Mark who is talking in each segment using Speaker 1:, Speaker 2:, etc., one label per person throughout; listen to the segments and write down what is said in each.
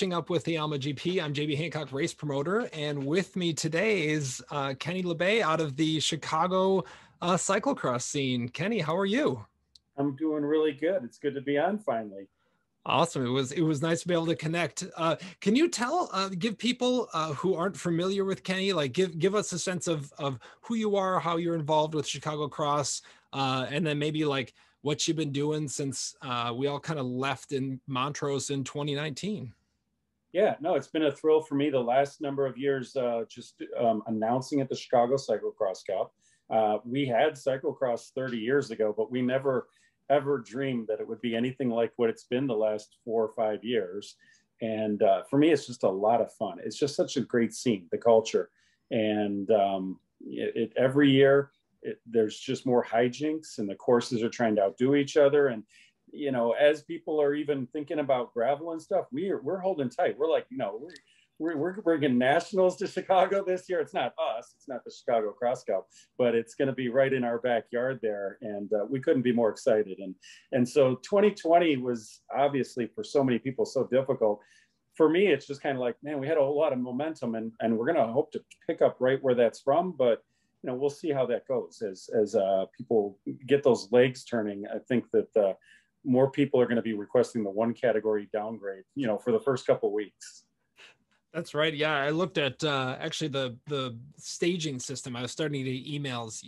Speaker 1: catching up with the Alma GP. I'm JB Hancock, race promoter, and with me today is Kenny Labbe out of the Chicago cyclocross scene. Kenny, how are you?
Speaker 2: I'm doing really good. It's good to be on finally.
Speaker 1: Awesome. It was nice to be able to connect. Can you give people who aren't familiar with Kenny, like give us a sense of who you are, how you're involved with Chicago Cross, and then maybe like what you've been doing since we all kind of left in Montrose in 2019.
Speaker 2: Yeah, no, it's been a thrill for me the last number of years just announcing at the Chicago Cyclocross Cup. We had cyclocross 30 years ago, but we never ever dreamed that it would be anything like what it's been the last 4 or 5 years. And for me, it's just a lot of fun. It's just such a great scene, the culture. And every year, there's just more hijinks and the courses are trying to outdo each other. And, you know, as people are even thinking about gravel and stuff, we're holding tight. We're like, we're bringing nationals to Chicago this year. It's not us, it's not the Chicago Cross Cup, but it's going to be right in our backyard there. And we couldn't be more excited. And so 2020 was obviously for so many people so difficult. For me, it's just kind of like, man, we had a whole lot of momentum and we're going to hope to pick up right where that's from. But, we'll see how that goes as people get those legs turning. I think that more people are going to be requesting the one category downgrade, for the first couple of weeks.
Speaker 1: That's right. Yeah, I looked at actually the staging system. I was starting to get emails,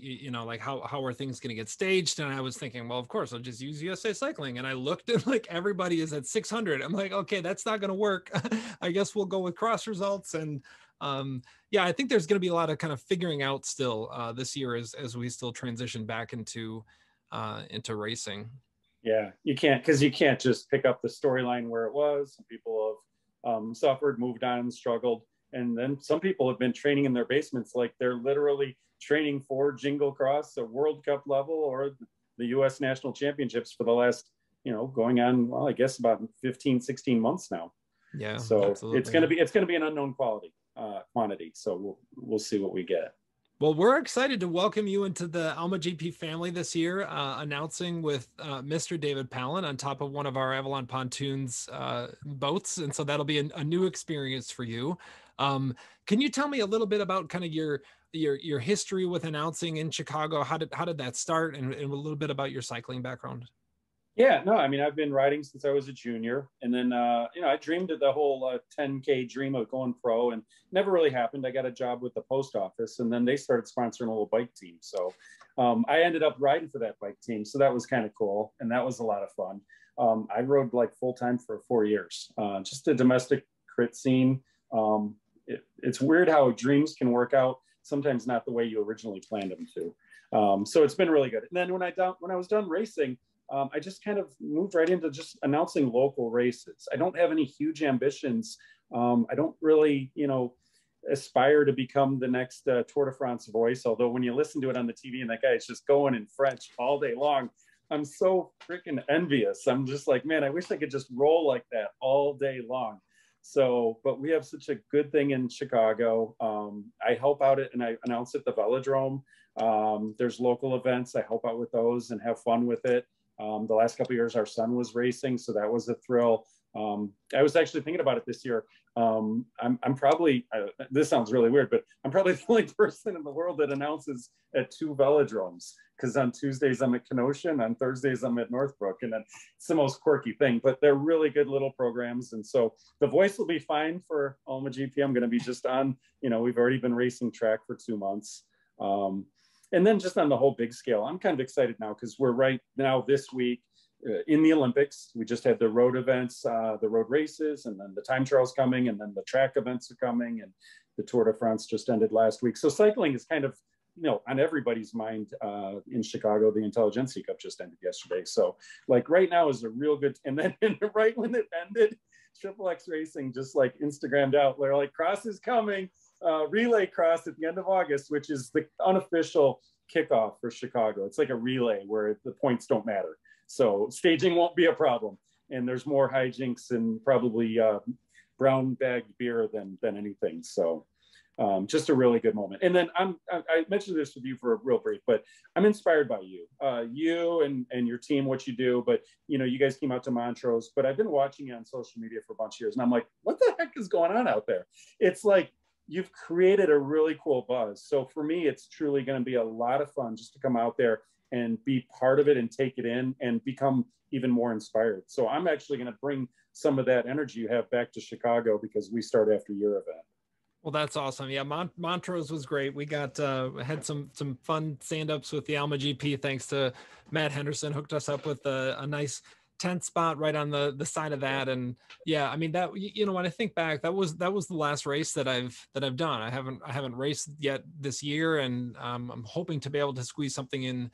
Speaker 1: like how are things going to get staged? And I was thinking, well, of course, I'll just use USA Cycling. And I looked and like everybody is at 600. I'm like, okay, that's not going to work. I guess we'll go with cross results. And yeah, I think there's going to be a lot of kind of figuring out still this year as we still transition back into racing.
Speaker 2: Yeah, you can't just pick up the storyline where it was. Some people have suffered, moved on, struggled. And then some people have been training in their basements, like they're literally training for Jingle Cross, a World Cup level, or the U.S. National Championships for the last, going on, well, I guess about 15, 16 months now.
Speaker 1: Yeah.
Speaker 2: So
Speaker 1: absolutely.
Speaker 2: it's gonna be an unknown quantity. So we'll see what we get.
Speaker 1: Well, we're excited to welcome you into the Alma GP family this year, announcing with Mr. David Palin on top of one of our Avalon Pontoons boats. And so that'll be a new experience for you. Can you tell me a little bit about kind of your history with announcing in Chicago? How did that start, and a little bit about your cycling background?
Speaker 2: Yeah, no, I mean, I've been riding since I was a junior. And then, I dreamed of the whole 10K dream of going pro, and never really happened. I got a job with the post office, and then they started sponsoring a little bike team. So I ended up riding for that bike team. So that was kind of cool. And that was a lot of fun. I rode like full time for 4 years, just a domestic crit scene. It's weird how dreams can work out, sometimes not the way you originally planned them to. So it's been really good. And then when I was done racing, I just kind of moved right into just announcing local races. I don't have any huge ambitions. I don't really, aspire to become the next Tour de France voice. Although when you listen to it on the TV and that guy is just going in French all day long, I'm so freaking envious. I'm just like, man, I wish I could just roll like that all day long. So, but we have such a good thing in Chicago. I help out and I announce at the Velodrome. There's local events. I help out with those and have fun with it. The last couple of years, our son was racing, so that was a thrill. I was actually thinking about it this year. I'm probably, this sounds really weird, but I'm probably the only person in the world that announces at two velodromes, because on Tuesdays I'm at Kenosha and on Thursdays I'm at Northbrook, and it's the most quirky thing, but they're really good little programs. And so the voice will be fine for Alma GP. I'm going to be just on, we've already been racing track for 2 months. And then just on the whole big scale, I'm kind of excited now because we're right now this week in the Olympics. We just had the road events, the road races, and then the time trials coming, and then the track events are coming, and the Tour de France just ended last week. So cycling is kind of, on everybody's mind in Chicago. The Intelligentsia Cup just ended yesterday. So like right now is a real good, and then right when it ended, Triple X Racing just like Instagrammed out, they're like, cross is coming. Relay cross at the end of August, which is the unofficial kickoff for Chicago. It's like a relay where the points don't matter. So staging won't be a problem. And there's more hijinks and probably brown bagged beer than anything. So Just a really good moment. And then I mentioned this with you for a real brief, but I'm inspired by you, and your team, what you do. But you guys came out to Montrose, but I've been watching you on social media for a bunch of years, and I'm like, what the heck is going on out there? It's like you've created a really cool buzz. So for me, it's truly going to be a lot of fun just to come out there and be part of it and take it in and become even more inspired. So I'm actually going to bring some of that energy you have back to Chicago because we start after your event.
Speaker 1: Well, that's awesome. Yeah, Montrose was great. We got had some fun stand-ups with the Alma GP. Thanks to Matt Henderson, hooked us up with a nice tent spot right on the side of that. And yeah, I mean that when I think back, that was the last race that I've done. I haven't raced yet this year, and I'm hoping to be able to squeeze something in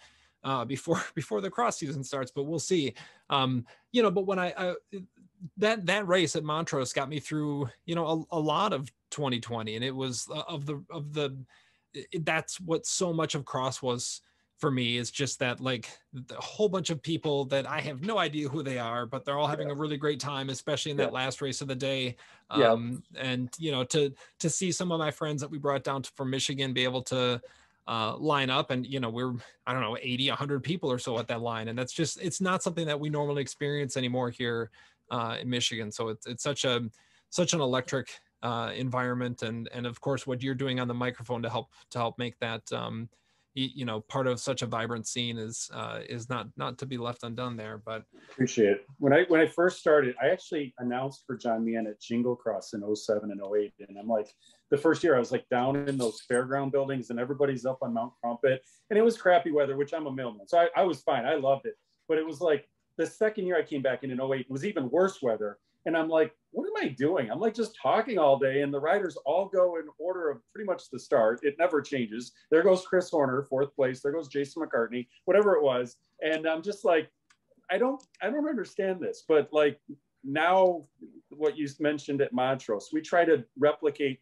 Speaker 1: before the cross season starts, but we'll see. But when I that race at Montrose got me through a lot of 2020, and it was that's what so much of cross was for me, is just that, like, the whole bunch of people that I have no idea who they are, but they're all having a really great time, especially in that last race of the day. And to see some of my friends that we brought down from Michigan be able to line up, and we're, I don't know, 80, 100 people or so at that line, and it's not something that we normally experience anymore here in Michigan. So it's such an electric environment, and of course what you're doing on the microphone to help make that part of such a vibrant scene is not to be left undone there. But
Speaker 2: appreciate it. When I first started, I actually announced for John Meehan at Jingle Cross in 07 and 08, and I'm like, the first year I was like down in those fairground buildings and everybody's up on Mount Crumpet, and it was crappy weather, which I'm a mailman, so I was fine, I loved it. But it was like the second year I came back in 08, it was even worse weather. And I'm like, what am I doing? I'm like just talking all day, and the riders all go in order of pretty much the start. It never changes. There goes Chris Horner, 4th place. There goes Jason McCartney, whatever it was. And I'm just like, I don't understand this. But like now, what you mentioned at Montrose, we try to replicate,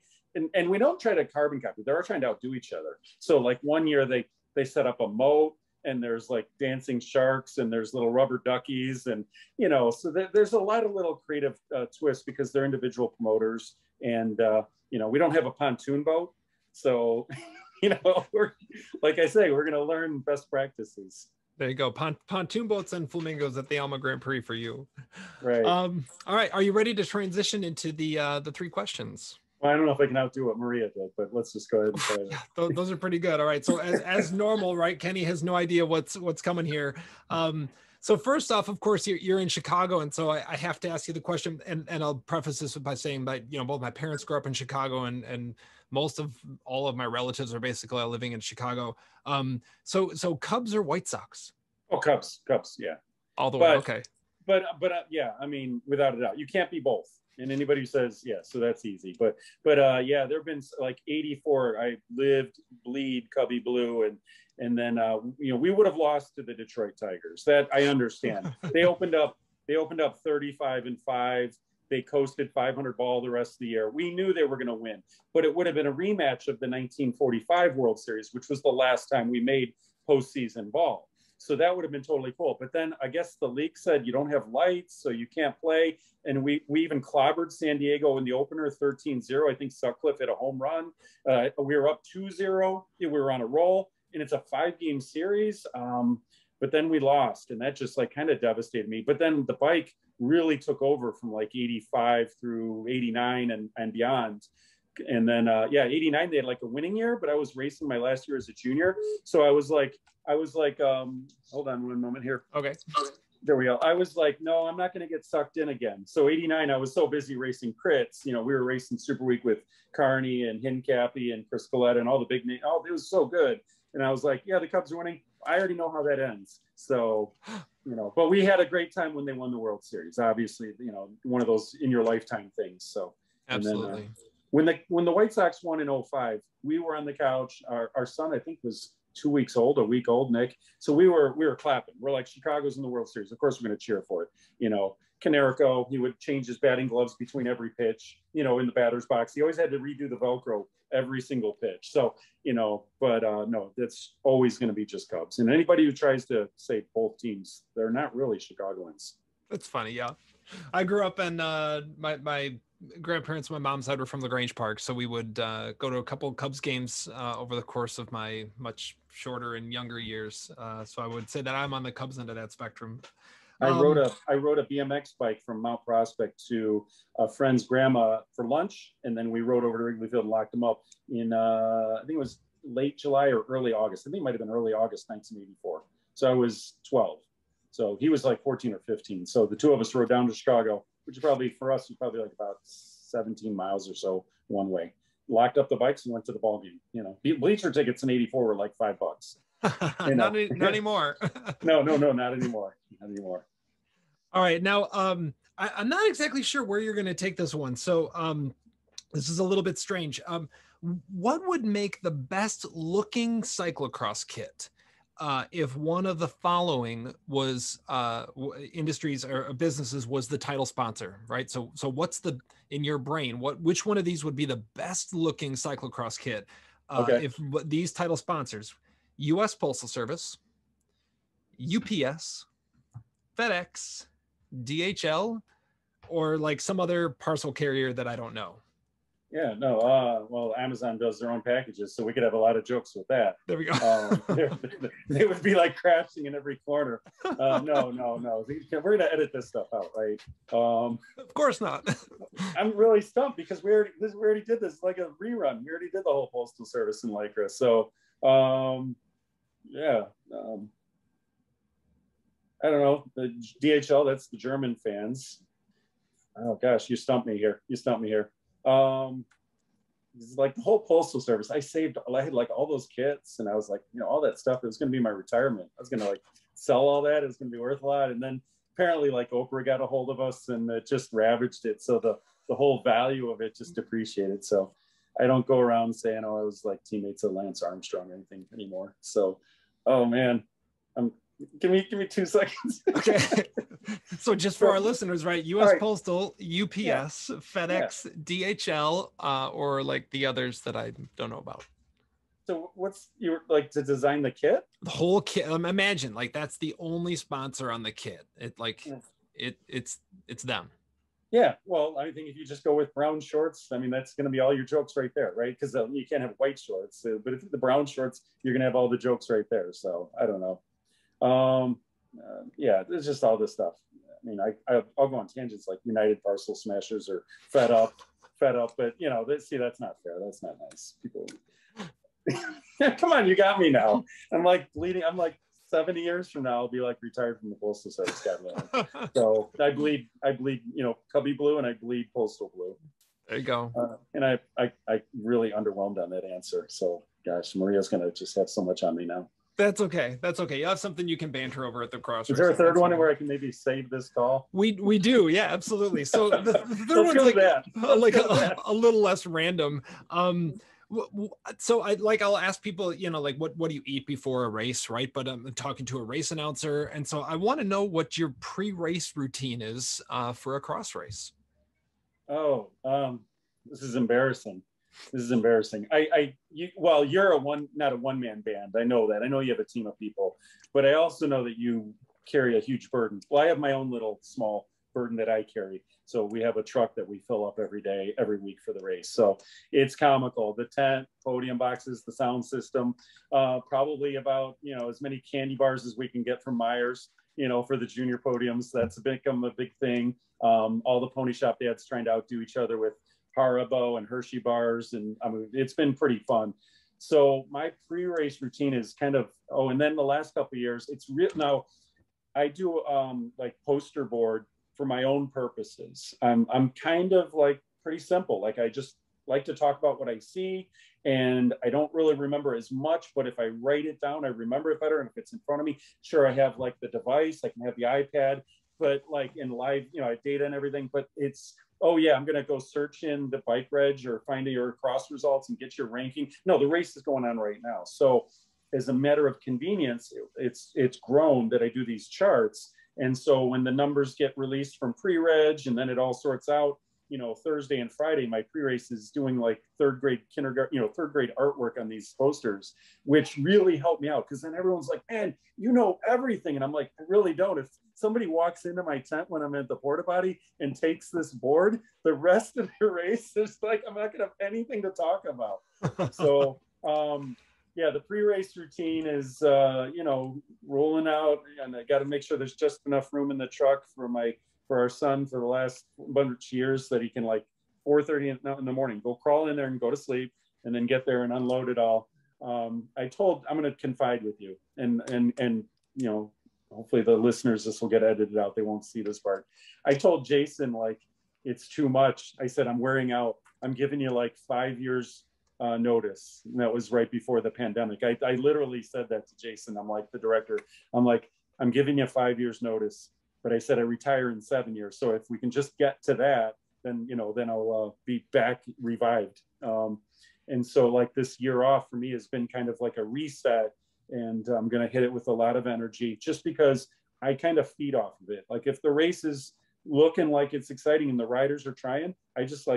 Speaker 2: and we don't try to carbon copy. They're trying to outdo each other. So like one year they set up a moat, and there's like dancing sharks, and there's little rubber duckies, and so there's a lot of little creative twists because they're individual promoters, and we don't have a pontoon boat, so we're, like I say, we're going to learn best practices.
Speaker 1: There you go. Pontoon boats and flamingos at the Alma Grand Prix for you.
Speaker 2: Right.
Speaker 1: All right. Are you ready to transition into the 3 questions?
Speaker 2: Well, I don't know if I can outdo what Maria did, but let's just go ahead and try it.
Speaker 1: Those are pretty good. All right. So as normal, right? Kenny has no idea what's coming here. So first off, of course, you're in Chicago, and so I have to ask you the question, and I'll preface this by saying that both my parents grew up in Chicago, and most of all of my relatives are basically living in Chicago. So Cubs or White Sox?
Speaker 2: Oh, Cubs, yeah.
Speaker 1: All the way. Okay.
Speaker 2: But yeah, I mean, without a doubt, you can't be both. And anybody who says so that's easy. But yeah, there've been like 84. I lived, bleed Cubby Blue, and then we would have lost to the Detroit Tigers. That I understand. They opened up 35-5. They coasted 500 ball the rest of the year. We knew they were going to win, but it would have been a rematch of the 1945 World Series, which was the last time we made postseason ball. So that would have been totally cool. But then I guess the league said you don't have lights, so you can't play. And we even clobbered San Diego in the opener 13-0. I think Sutcliffe hit a home run. We were up 2-0. We were on a roll, and it's a 5-game series. But then we lost, and that just like kind of devastated me. But then the bike really took over from like 85 through 89 and beyond. And then 89 they had like a winning year, but I was racing my last year as a junior, so I was like hold on one moment here.
Speaker 1: Okay,
Speaker 2: there we go. I was like, no, I'm not going to get sucked in again. So 89, I was so busy racing crits. We were racing Super Week with Carney and Hincapie and Chris Collette and all the big names. Oh, it was so good. And I was like, yeah, the Cubs are winning. I already know how that ends. So, but we had a great time when they won the World Series. Obviously, one of those in your lifetime things. So
Speaker 1: absolutely.
Speaker 2: And then, when the White Sox won in 05, we were on the couch. Our son, I think, was 2 weeks old, a week old, Nick. So we were clapping. We're like, Chicago's in the World Series. Of course, we're going to cheer for it. Canerico, he would change his batting gloves between every pitch, in the batter's box. He always had to redo the Velcro every single pitch. So, but no, that's always going to be just Cubs. And anybody who tries to say both teams, they're not really Chicagoans.
Speaker 1: That's funny. Yeah. I grew up in my grandparents on my mom's side were from LaGrange Park, so we would go to a couple of Cubs games over the course of my much shorter and younger years. So I would say that I'm on the Cubs end of that spectrum.
Speaker 2: I rode a BMX bike from Mount Prospect to a friend's grandma for lunch, and then we rode over to Wrigley Field and locked them up in I think it was late July or early August. I think it might have been early August 1984. So I was 12. So he was like 14 or 15. So the two of us rode down to Chicago, which probably for us was probably like about 17 miles or so one way. Locked up the bikes and went to the ball game. You know, bleacher tickets in '84 were like $5. You know?
Speaker 1: Not anymore.
Speaker 2: No, not anymore. Not anymore.
Speaker 1: All right. Now, I'm not exactly sure where you're going to take this one. So this is a little bit strange. What would make the best looking cyclocross kit if one of the following was industries or businesses was the title sponsor, right? So what's in your brain, which one of these would be the best looking cyclocross kit if these title sponsors, US Postal Service, UPS, FedEx, DHL, or like some other parcel carrier that I don't know?
Speaker 2: Yeah, no. Well, Amazon does their own packages, so we could have a lot of jokes with that.
Speaker 1: There we go.
Speaker 2: They would be like crashing in every corner. No. We're gonna edit this stuff out, right?
Speaker 1: Of course not.
Speaker 2: I'm really stumped because we already did this like a rerun. We already did the whole postal service in Lycra. So, yeah. I don't know. The DHL, that's the German fans. Oh gosh, you stumped me here. Like the whole postal service, I had like all those kits, and I was like, you know, all that stuff, it was going to be my retirement. I was going to like sell all that. It was going to be worth a lot. And then apparently like Oprah got a hold of us and it just ravaged it. So the whole value of it just depreciated. So I don't go around saying, oh, I was like teammates of Lance Armstrong or anything anymore. So, oh man, give me 2 seconds.
Speaker 1: Okay. So just for our listeners, right? US Postal, UPS, FedEx, DHL, or like the others that I don't know about.
Speaker 2: So what's you like to design the kit?
Speaker 1: The whole kit. Imagine like that's the only sponsor on the kit. It's them.
Speaker 2: Yeah. Well, I think if you just go with brown shorts, I mean, that's going to be all your jokes right there, right? Because you can't have white shorts. But if the brown shorts, you're going to have all the jokes right there. So I don't know. Yeah, there's just all this stuff. I mean, I'll go on tangents like United Parcel Smashers or fed up, but you know, that's not fair. That's not nice. People, come on, you got me now. I'm like 70 years from now, I'll be like retired from the postal service. So I bleed, you know, Cubby blue and I bleed postal blue.
Speaker 1: There you go.
Speaker 2: And I really underwhelmed on that answer. So gosh, Maria's gonna just have so much on me now.
Speaker 1: That's okay. You have something you can banter over at the cross.
Speaker 2: Is there a third one where I can maybe save this call?
Speaker 1: We do, yeah, absolutely. So the third one's like a little less random. So I'll ask people, you know, like what do you eat before a race, right? But I'm talking to a race announcer, and so I want to know what your pre-race routine is for a cross race.
Speaker 2: Oh, this is embarrassing. You're not a one-man band. I know that. I know you have a team of people, but I also know that you carry a huge burden. Well, I have my own little small burden that I carry. So we have a truck that we fill up every week for the race. So it's comical. The tent, podium boxes, the sound system, probably about, you know, as many candy bars as we can get from Myers, you know, for the junior podiums. That's become a big thing. All the pony shop dads trying to outdo each other with Haribo and Hershey bars, and I mean, it's been pretty fun. So my pre-race routine is kind of, and then the last couple of years, it's real. Now I do like poster board for my own purposes. I'm kind of like pretty simple. Like I just like to talk about what I see, and I don't really remember as much, but if I write it down, I remember it better. And if it's in front of me, sure, I have like the device, I can have the iPad, but like in live, you know, I have data and everything, but it's, oh yeah, I'm going to go search in the bike reg or find your cross results and get your ranking. No, the race is going on right now. So as a matter of convenience, it's grown that I do these charts. And so when the numbers get released from pre-reg and then it all sorts out, Thursday and Friday, my pre-race is doing like third grade artwork on these posters, which really helped me out. Cause then everyone's like, man, you know everything. And I'm like, I really don't. If somebody walks into my tent when I'm at the porta potty and takes this board, the rest of the race is like, I'm not gonna have anything to talk about. So, yeah, the pre-race routine is, rolling out, and I got to make sure there's just enough room in the truck for our son for the last bunch of years that he can, like, 4:30 in the morning, go crawl in there and go to sleep, and then get there and unload it all. I'm going to confide with you, and hopefully the listeners, this will get edited out. They won't see this part. I told Jason, like, it's too much. I said, I'm wearing out. I'm giving you like 5 years notice. And that was right before the pandemic. I literally said that to Jason. I'm like, the director, I'm giving you 5 years notice, but I said I retire in 7 years. So if we can just get to that, then I'll be back revived. And so, like, this year off for me has been kind of like a reset, and I'm going to hit it with a lot of energy, just because I kind of feed off of it. Like, if the race is looking like it's exciting and the riders are trying, I just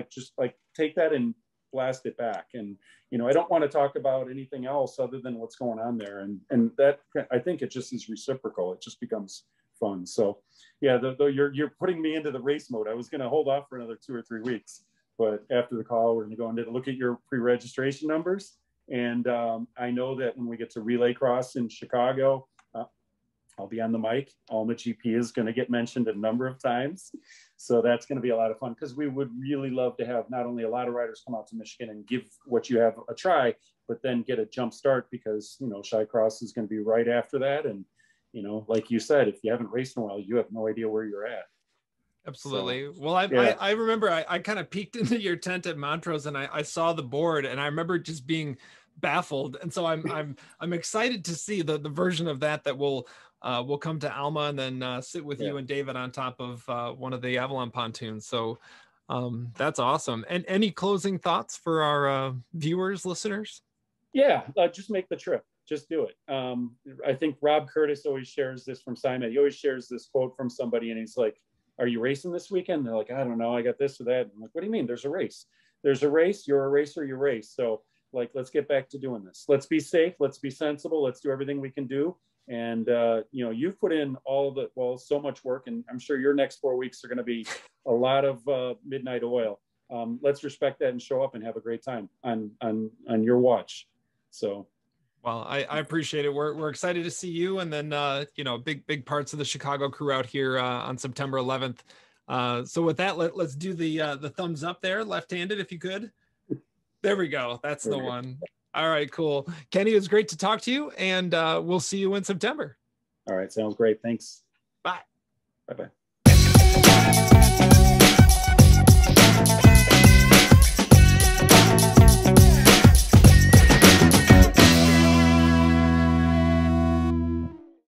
Speaker 2: take that and blast it back. And I don't want to talk about anything else other than what's going on there, and that, I think it just is reciprocal. It just becomes fun. So yeah, though you're putting me into the race mode. I was going to hold off for another 2 or 3 weeks, but after the call, we're going to go and look at your pre-registration numbers. And I know that when we get to Relay Cross in Chicago, I'll be on the mic. Alma GP is going to get mentioned a number of times. So that's going to be a lot of fun, because we would really love to have not only a lot of riders come out to Michigan and give what you have a try, but then get a jump start, because, Cyclocross is going to be right after that. And, like you said, if you haven't raced in a while, you have no idea where you're at.
Speaker 1: Absolutely. So, well, I remember I kind of peeked into your tent at Montrose, and I saw the board, and I remember just being baffled. And so I'm excited to see the version of that will come to Alma, and then sit with you and David on top of one of the Avalon pontoons. So that's awesome. And any closing thoughts for our viewers, listeners?
Speaker 2: Yeah, just make the trip. Just do it. I think Rob Curtis always shares this from Simon. He always shares this quote from somebody, and he's like, are you racing this weekend? And they're like, I don't know. I got this or that. I'm like, what do you mean? There's a race. There's a race. You're a racer. You race. So, like, let's get back to doing this. Let's be safe. Let's be sensible. Let's do everything we can do. And, you've put in so much work, and I'm sure your next 4 weeks are going to be a lot of midnight oil. Let's respect that and show up and have a great time on your watch. So.
Speaker 1: Well, I appreciate it. We're excited to see you, and then big parts of the Chicago crew out here on September 11th. So with that, let's do the thumbs up there, left-handed, if you could. There we go. That's the one. All right, cool. Kenny, it was great to talk to you, and we'll see you in September.
Speaker 2: All right, sounds great. Thanks.
Speaker 1: Bye.
Speaker 2: Bye-bye.